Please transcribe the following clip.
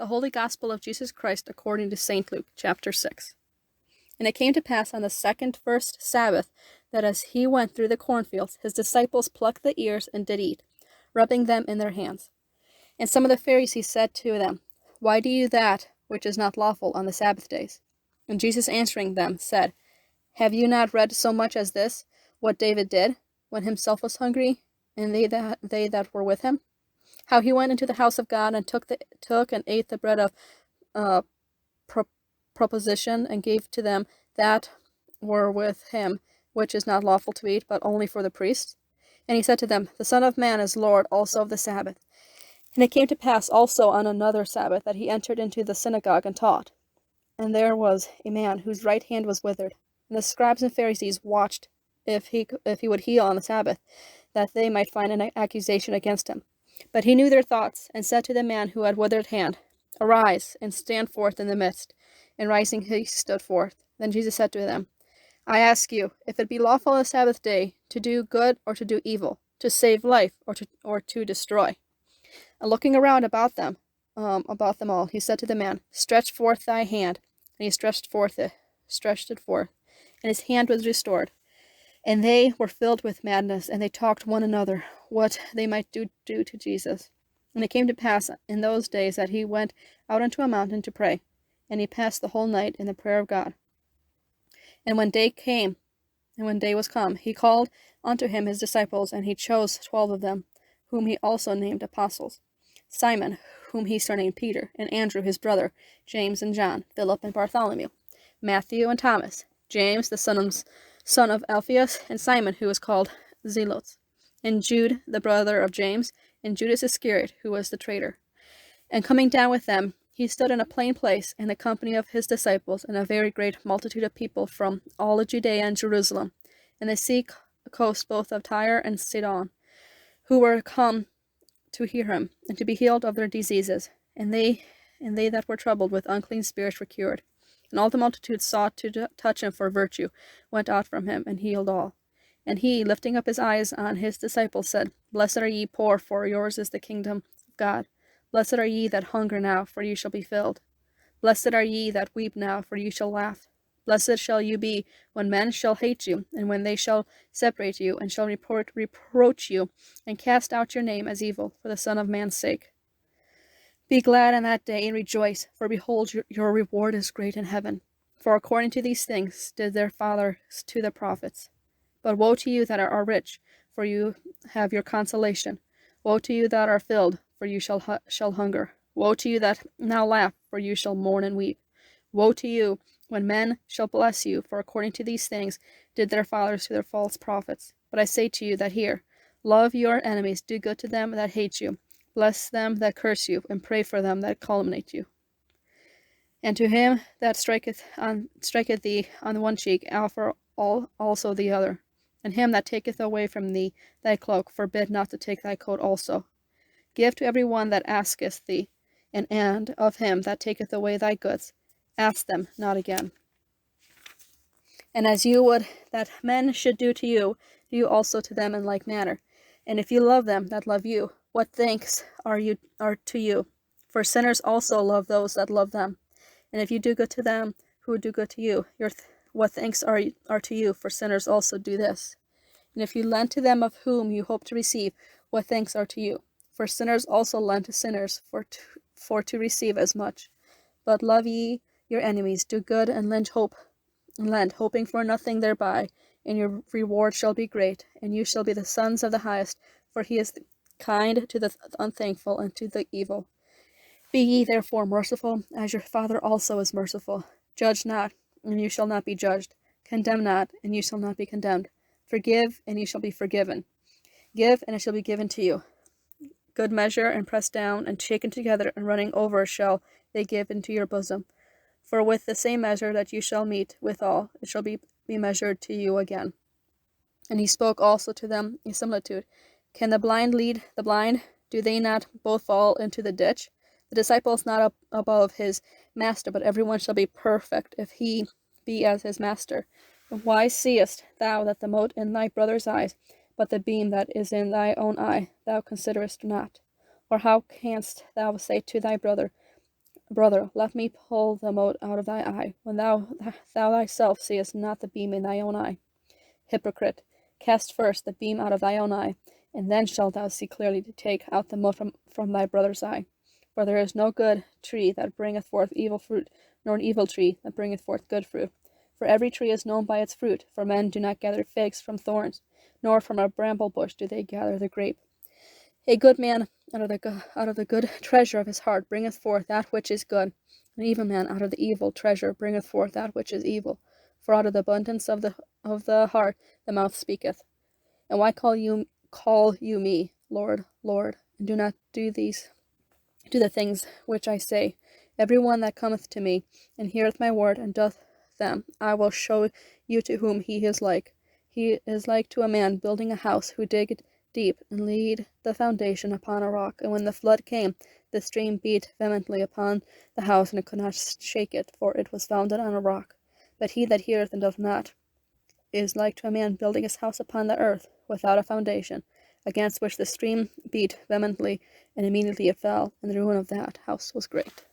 The Holy Gospel of Jesus Christ according to St. Luke, chapter 6. And it came to pass on the first Sabbath, that as he went through the cornfields, his disciples plucked the ears and did eat, rubbing them in their hands. And some of the Pharisees said to them, Why do you that which is not lawful on the Sabbath days? And Jesus answering them said, Have you not read so much as this, what David did, when himself was hungry, and they that were with him? How he went into the house of God, and took and ate the bread of proposition, and gave to them that were with him, which is not lawful to eat, but only for the priests. And he said to them, The Son of Man is Lord also of the Sabbath. And it came to pass also on another Sabbath, that he entered into the synagogue and taught. And there was a man whose right hand was withered. And the scribes and Pharisees watched if he would heal on the Sabbath, that they might find an accusation against him. But he knew their thoughts, and said to the man who had withered hand, Arise, and stand forth in the midst. And rising he stood forth. Then Jesus said to them, I ask you, if it be lawful on the Sabbath day to do good or to do evil, to save life or to destroy? And looking around about them all, he said to the man, Stretch forth thy hand. And he stretched it forth, and his hand was restored. And they were filled with madness, and they talked one another what they might do to Jesus. And it came to pass in those days that he went out into a mountain to pray, and he passed the whole night in the prayer of God. And when day was come, he called unto him his disciples, and he chose 12 of them, whom he also named apostles: Simon, whom he surnamed Peter, and Andrew his brother, James and John, Philip and Bartholomew, Matthew and Thomas, James the son of Alphaeus, and Simon, who was called Zelotes, and Jude the brother of James, and Judas Iscariot, who was the traitor. And coming down with them, he stood in a plain place in the company of his disciples, and a very great multitude of people from all Judea and Jerusalem, and the sea coast both of Tyre and Sidon, who were come to hear him, and to be healed of their diseases. And they that were troubled with unclean spirits were cured. And all the multitude sought to touch him, for virtue went out from him, and healed all. And he, lifting up his eyes on his disciples, said, Blessed are ye poor, for yours is the kingdom of God. Blessed are ye that hunger now, for ye shall be filled. Blessed are ye that weep now, for ye shall laugh. Blessed shall you be when men shall hate you, and when they shall separate you, and shall reproach you, and cast out your name as evil, for the Son of Man's sake. Be glad in that day, and rejoice, for behold, your reward is great in heaven. For according to these things did their fathers to the prophets. But woe to you that are rich, for you have your consolation. Woe to you that are filled, for you shall hunger. Woe to you that now laugh, for you shall mourn and weep. Woe to you when men shall bless you, for according to these things did their fathers to their false prophets. But I say to you that here, love your enemies, do good to them that hate you, bless them that curse you, and pray for them that calumniate you. And to him that striketh thee on the one cheek, offer also the other. And him that taketh away from thee thy cloak, forbid not to take thy coat also. Give to every one that asketh thee, and of him that taketh away thy goods, ask them not again. And as you would that men should do to you, do you also to them in like manner. And if you love them that love you, what thanks are to you? For sinners also love those that love them. And if you do good to them who do good to you, what thanks are to you? For sinners also do this. And if you lend to them of whom you hope to receive, what thanks are to you? For sinners also lend to sinners, for to receive as much. But love ye your enemies, do good, and lend, hoping for nothing thereby, and your reward shall be great, and you shall be the sons of the highest, for he is kind to the unthankful and to the evil. Be ye therefore merciful, as your Father also is merciful. Judge not, and you shall not be judged. Condemn not, and you shall not be condemned. Forgive, and you shall be forgiven. Give, and it shall be given to you. Good measure, and pressed down, and shaken together, and running over shall they give into your bosom. For with the same measure that you shall meet withal, it shall be measured to you again. And he spoke also to them a similitude. Can the blind lead the blind? Do they not both fall into the ditch? The disciple is not above his master, but everyone shall be perfect, if he be as his master. And why seest thou that the mote in thy brother's eye, but the beam that is in thy own eye thou considerest not? Or how canst thou say to thy brother, Brother, let me pull the mote out of thy eye, when thou thyself seest not the beam in thy own eye. Hypocrite, cast first the beam out of thy own eye, and then shalt thou see clearly to take out the mote from thy brother's eye. For there is no good tree that bringeth forth evil fruit, nor an evil tree that bringeth forth good fruit. For every tree is known by its fruit, for men do not gather figs from thorns, nor from a bramble bush do they gather the grape. A good man out of the good treasure of his heart bringeth forth that which is good. An evil man out of the evil treasure bringeth forth that which is evil. For out of the abundance of the heart the mouth speaketh. And why call you me, Lord, Lord, and do not do the things which I say? Every one that cometh to me, and heareth my word, and doth them, I will show you to whom he is like. He is like to a man building a house, who digged deep, and laid the foundation upon a rock. And when the flood came, the stream beat vehemently upon the house, and it could not shake it, for it was founded on a rock. But he that heareth and doth not is like to a man building his house upon the earth, without a foundation, against which the stream beat vehemently, and immediately it fell, and the ruin of that house was great.